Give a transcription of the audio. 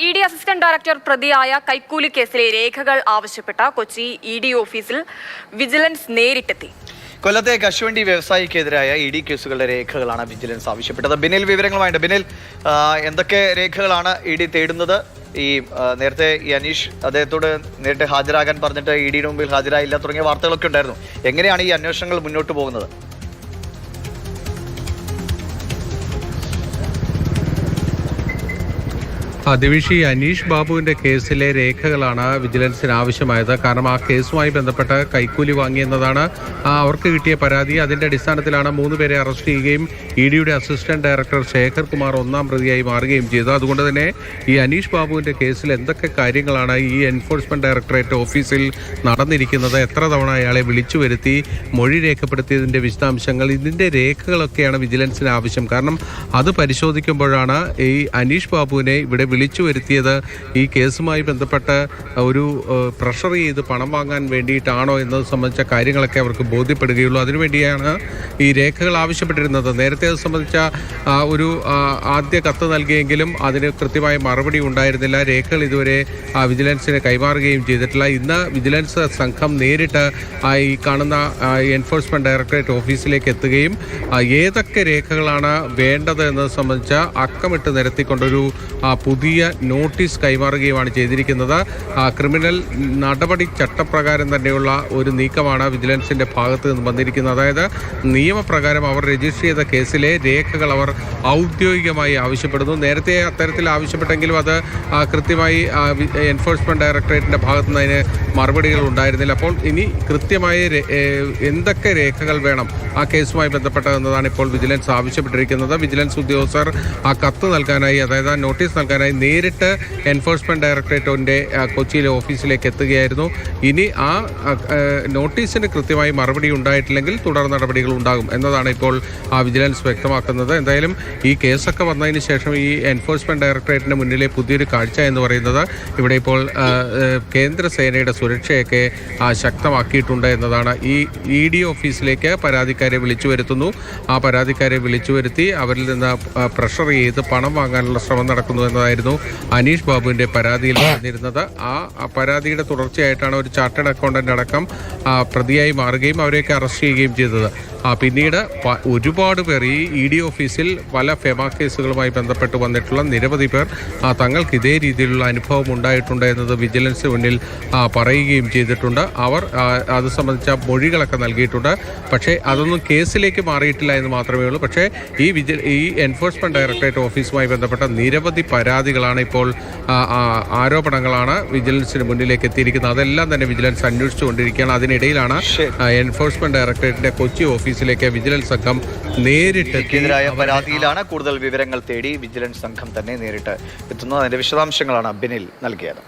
E D assistant director പ്രതിയായ കൈക്കൂലി കേസിലെ രേഖകൾ ആവശ്യപ്പെട്ട കൊച്ചി ഇ.ഡി. ഓഫീസിൽ വിജിലൻസ് നേരിട്ടെത്തി. കൊല്ലത്തെ കശുവണ്ടി വ്യവസായിക്കെതിരായ ഇ ഡി കേസുകളുടെ രേഖകളാണ് വിജിലൻസ് ആവശ്യപ്പെട്ടത്. ബിനിൽ വിവരങ്ങളുമായിട്ട്. ബിനിൽ, എന്തൊക്കെ രേഖകളാണ് ഇ ഡി തേടുന്നത്? നേരത്തെ ഈ അനീഷ് അദ്ദേഹത്തോട് നേരിട്ട് ഹാജരാകാൻ പറഞ്ഞിട്ട് ഇ ഡിയുടെ മുമ്പിൽ ഹാജരായില്ല തുടങ്ങിയ വാർത്തകളൊക്കെ ഉണ്ടായിരുന്നു. എങ്ങനെയാണ് ഈ അന്വേഷണങ്ങൾ മുന്നോട്ട് പോകുന്നത്? ദിവിഷി, അനീഷ് ബാബുവിൻ്റെ കേസിലെ രേഖകളാണ് വിജിലൻസിന് ആവശ്യമായത്. കാരണം ആ കേസുമായി ബന്ധപ്പെട്ട് കൈക്കൂലി വാങ്ങിയെന്നതാണ് അവർക്ക് കിട്ടിയ പരാതി. അതിൻ്റെ അടിസ്ഥാനത്തിലാണ് 3 പേരെ അറസ്റ്റ് ചെയ്യുകയും ഇ ഡിയുടെ അസിസ്റ്റന്റ് ഡയറക്ടർ ശേഖർ കുമാർ 1ാം പ്രതിയായി മാറുകയും ചെയ്തത്. അതുകൊണ്ട് തന്നെ ഈ അനീഷ് ബാബുവിൻ്റെ കേസിൽ എന്തൊക്കെ കാര്യങ്ങളാണ് ഈ എൻഫോഴ്സ്മെന്റ് ഡയറക്ടറേറ്റ് ഓഫീസിൽ നടന്നിരിക്കുന്നത്, എത്ര തവണ അയാളെ വിളിച്ചു വരുത്തി, മൊഴി രേഖപ്പെടുത്തിയതിൻ്റെ വിശദാംശങ്ങൾ, ഇതിൻ്റെ രേഖകളൊക്കെയാണ് വിജിലൻസിന് ആവശ്യം. കാരണം അത് പരിശോധിക്കുമ്പോഴാണ് ഈ അനീഷ് ബാബുവിനെ ഇവിടെ വിളിച്ചു വരുത്തിയത് ഈ കേസുമായി ബന്ധപ്പെട്ട് ഒരു പ്രഷർ ചെയ്ത് പണം വാങ്ങാൻ വേണ്ടിയിട്ടാണോ എന്നത് സംബന്ധിച്ച കാര്യങ്ങളൊക്കെ അവർക്ക് ബോധ്യപ്പെടുകയുള്ളൂ. അതിനുവേണ്ടിയാണ് ഈ രേഖകൾ ആവശ്യപ്പെട്ടിരുന്നത്. നേരത്തെ അത് സംബന്ധിച്ച ഒരു ആദ്യ കത്ത് നൽകിയെങ്കിലും അതിന് കൃത്യമായ മറുപടി ഉണ്ടായിരുന്നില്ല. രേഖകൾ ഇതുവരെ വിജിലൻസിന് കൈമാറുകയും ചെയ്തിട്ടില്ല. ഇന്ന് വിജിലൻസ് സംഘം നേരിട്ട് ഈ കാണുന്ന എൻഫോഴ്സ്മെന്റ് ഡയറക്ടറേറ്റ് ഓഫീസിലേക്ക് എത്തുകയും ഏതൊക്കെ രേഖകളാണ് വേണ്ടത് എന്നത് സംബന്ധിച്ച അക്കമിട്ട് നിരത്തിക്കൊണ്ടൊരു പുതിയ നോട്ടീസ് കൈമാറുകയുമാണ് ചെയ്തിരിക്കുന്നത്. ക്രിമിനൽ നടപടി ചട്ടപ്രകാരം തന്നെയുള്ള ഒരു നീക്കമാണ് വിജിലൻസിൻ്റെ ഭാഗത്ത് നിന്ന് വന്നിരിക്കുന്നത്. അതായത് നിയമപ്രകാരം അവർ രജിസ്റ്റർ ചെയ്ത കേസിലെ രേഖകൾ അവർ ഔദ്യോഗികമായി ആവശ്യപ്പെടുന്നു. നേരത്തെ അത്തരത്തിൽ ആവശ്യപ്പെട്ടെങ്കിലും അത് കൃത്യമായി എൻഫോഴ്സ്മെന്റ് ഡയറക്ടറേറ്റിൻ്റെ ഭാഗത്തു നിന്ന് അതിന് മറുപടികൾ ഉണ്ടായിരുന്നില്ല. അപ്പോൾ ഇനി കൃത്യമായി എന്തൊക്കെ രേഖകൾ വേണം ആ കേസുമായി ബന്ധപ്പെട്ടതെന്നതാണ് ഇപ്പോൾ വിജിലൻസ് ആവശ്യപ്പെട്ടിരിക്കുന്നത്. വിജിലൻസ് ഉദ്യോഗസ്ഥർ ആ കത്ത് നൽകാനായി, അതായത് ആ നോട്ടീസ് നൽകാനായി നേരിട്ട് എൻഫോഴ്സ്മെന്റ് ഡയറക്ടറേറ്റിൻ്റെ കൊച്ചിയിലെ ഓഫീസിലേക്ക് എത്തുകയായിരുന്നു. ഇനി ആ നോട്ടീസിന് കൃത്യമായി മറുപടി ഉണ്ടായിട്ടില്ലെങ്കിൽ തുടർ നടപടികൾ ഉണ്ടാകും എന്നതാണ് ഇപ്പോൾ വിജിലൻസ് വ്യക്തമാക്കുന്നത്. എന്തായാലും ഈ കേസൊക്കെ വന്നതിന് ശേഷം ഈ എൻഫോഴ്സ്മെന്റ് ഡയറക്ടറേറ്റിന് മുന്നിലെ പുതിയൊരു കാഴ്ച എന്ന് പറയുന്നത് ഇവിടെ ഇപ്പോൾ കേന്ദ്ര സേനയുടെ സുരക്ഷയൊക്കെ ശക്തമാക്കിയിട്ടുണ്ട് എന്നതാണ്. ഈ ഇ ഡി ഓഫീസിലേക്ക് പരാതിക്കാരെ വിളിച്ചു വരുത്തുന്നു. ആ പരാതിക്കാരെ വിളിച്ചു വരുത്തി അവരിൽ നിന്ന് പ്രഷർ ചെയ്ത് പണം വാങ്ങാനുള്ള ശ്രമം നടക്കുന്നു എന്നതായിരുന്നു അനീഷ് ബാബുവിൻ്റെ പരാതിയിൽ പറഞ്ഞിരുന്നത്. ആ പരാതിയുടെ തുടർച്ചയായിട്ടാണ് ഒരു ചാർട്ടേഡ് അക്കൗണ്ടന്റ് അടക്കം പ്രതിയായി മാറുകയും അവരെയൊക്കെ അറസ്റ്റ് ചെയ്യുകയും ചെയ്തത്. പിന്നീട് ഒരുപാട് പേർ ഈ ഇ ഡി ഓഫീസിൽ പല ഫെമ കേസുകളുമായി ബന്ധപ്പെട്ട് വന്നിട്ടുള്ള നിരവധി പേർ തങ്ങൾക്ക് ഇതേ രീതിയിലുള്ള അനുഭവം ഉണ്ടായിട്ടുണ്ട് എന്നത് വിജിലൻസിന് മുന്നിൽ പറയുകയും ചെയ്തിട്ടുണ്ട്. അവർ അത് സംബന്ധിച്ച മൊഴികളൊക്കെ നൽകിയിട്ടുണ്ട്. പക്ഷേ അതൊന്നും കേസിലേക്ക് മാറിയിട്ടില്ല എന്ന് മാത്രമേ ഉള്ളൂ. പക്ഷേ ഈ എൻഫോഴ്സ്മെന്റ് ഡയറക്ടറേറ്റ് ഓഫീസുമായി ബന്ധപ്പെട്ട നിരവധി പരാതികളാണ് ഇപ്പോൾ ആരോപണങ്ങളാണ് വിജിലൻസിന് മുന്നിലേക്ക് എത്തിയിരിക്കുന്നത്. അതെല്ലാം തന്നെ വിജിലൻസ് അന്വേഷിച്ചുകൊണ്ടിരിക്കുകയാണ്. അതിനിടയിലാണ് എൻഫോഴ്സ്മെന്റ് ഡയറക്ടറേറ്റിന്റെ കൊച്ചി ഓഫീസിലേക്ക് വിജിലൻസ് സംഘം നേരിട്ട് പരാതിയിലാണ് കൂടുതൽ വിവരങ്ങൾ തേടി വിജിലൻസ് സംഘം തന്നെ നേരിട്ട് എത്തുന്നത്. അതിന്റെ വിശദാംശങ്ങളാണ് ബിനിൽ നൽകിയത്.